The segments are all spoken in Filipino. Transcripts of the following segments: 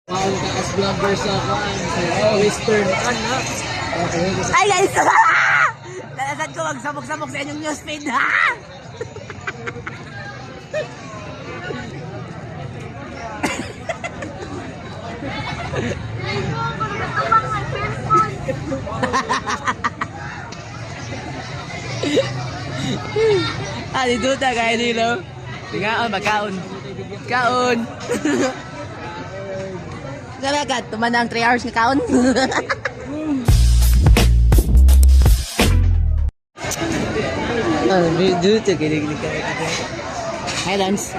Wow, kaas vlogger sa Western na. Okay, Ay guys! Nalasan ko magsabog-sabog sa inyong newsfeed ha! Dito na kaya nilo. Tingaan, magkaon. Kaon! Galagat, tuman na ang 3 hours na kaon. Dito, kinig-kinig ka. Hi, Lance.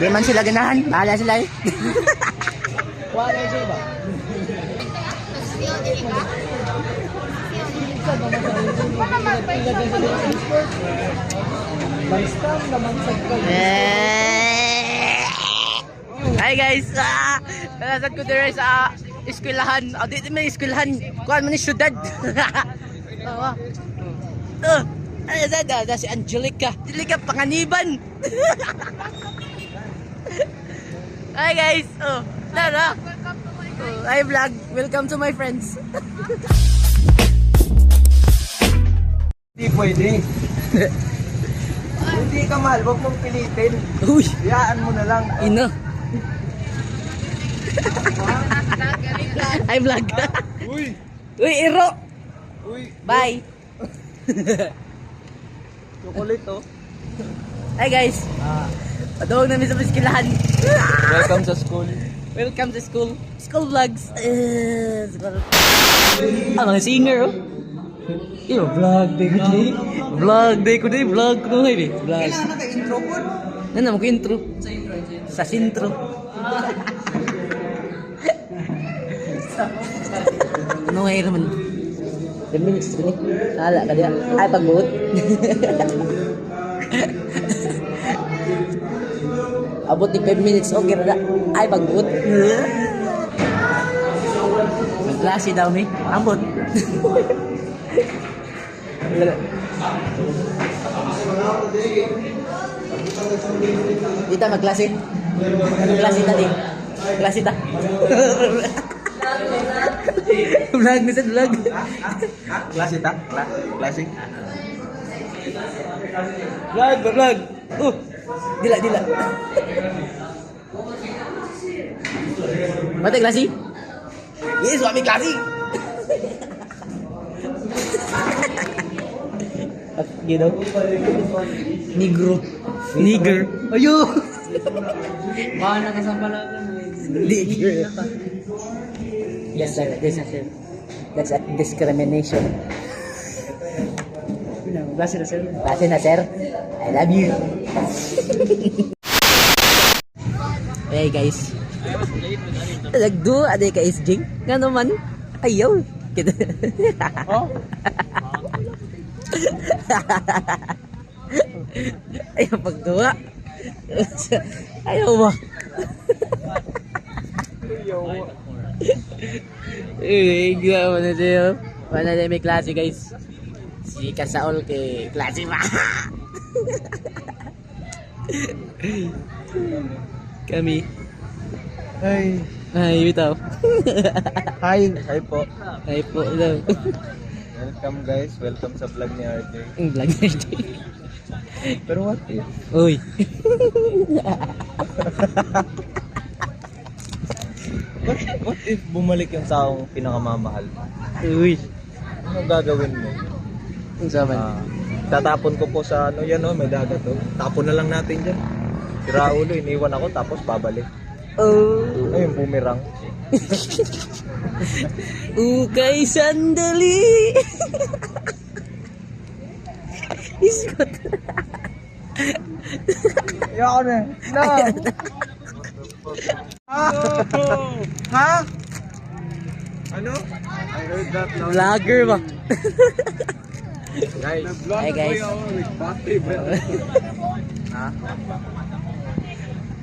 Di man sila ganahan. Bahala sila eh. Wala siya ba? Hi guys! Nalasan ko dire sa eskwelahan. Dito may eskwelahan. Kuhan mo ni syudad. Ano si Angelica. Angelica Panganiban. Hi guys! Tara! Hi vlog! Welcome to my friends! Hindi pwede. Hindi ka mahal, huwag mong pilitin. Uy! Iyaan mo na lang. Ino! Hi vlog! Uy! Uy, Iro! Uy! Bye! Chocolate oh. Hi guys! Patuwag namin sa paskilahan. Welcome sa school. Welcome to school. School vlogs. Mga singer oh. Yo, vlog day ko din. Vlog day ko din. Vlog ko din. Vlog. Kailangan ka intro po. Ano mo ko intro? Sa intro. Ano nga naman? 10 minutes ko ni. Hala ka diya. Ay pagbuot. Abot ni 5 minutes okay na. Ay pagbuot. Magklase daw mi. Abot. Dita magklase. Magklase ta din. Klase ta. Vlog ni sa vlog. Klase ta? Klase? Vlog. Dila. Mati klase? Yes, wami klase. Gitu. Negro. Nigger. Ayo. Mana ka sa palagan? Nigger. Yes, sir. That's a discrimination. Klase na, sir. I love you. Hey, guys. Nagdo, aday ka isjing. Nga naman. Ayaw. Oh? Ayaw pagduwa. Ayaw ba? Gila mo na siya. Wala na may klase guys. Si Kasaol kay klase ba? Kami. Ay, bitaw. Hi po. Ay po daw. Welcome guys, welcome sa vlog ni RJ. Ang vlog na ito. Pero what if? Uy. What if bumalik yung taong pinakamamahal? Uy. Ano gagawin mo? Ang saman. Tatapon ko po sa ano yan oh, may dagat oh. Tapon na lang natin dyan. Si Raulo, iniwan ako tapos babalik. Oh. Ayun, bumirang. Ukay sandali. Iskot. Ayoko na. No. Ha? Ano? I heard that now. Vlogger ba? Guys. Hi guys. Ha?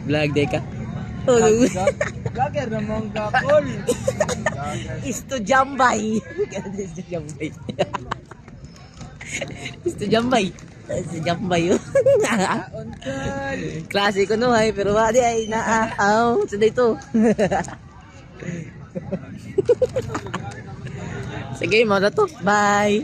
Vlog day ka? Oh, Vlogger naman ka, Paul. Isto jambay. Isto jambay. Gusto jambay. Si jambay yun. Klase ko no ay, pero wadi ay naaaw. Sada ito. Sige, mo na to. Bye.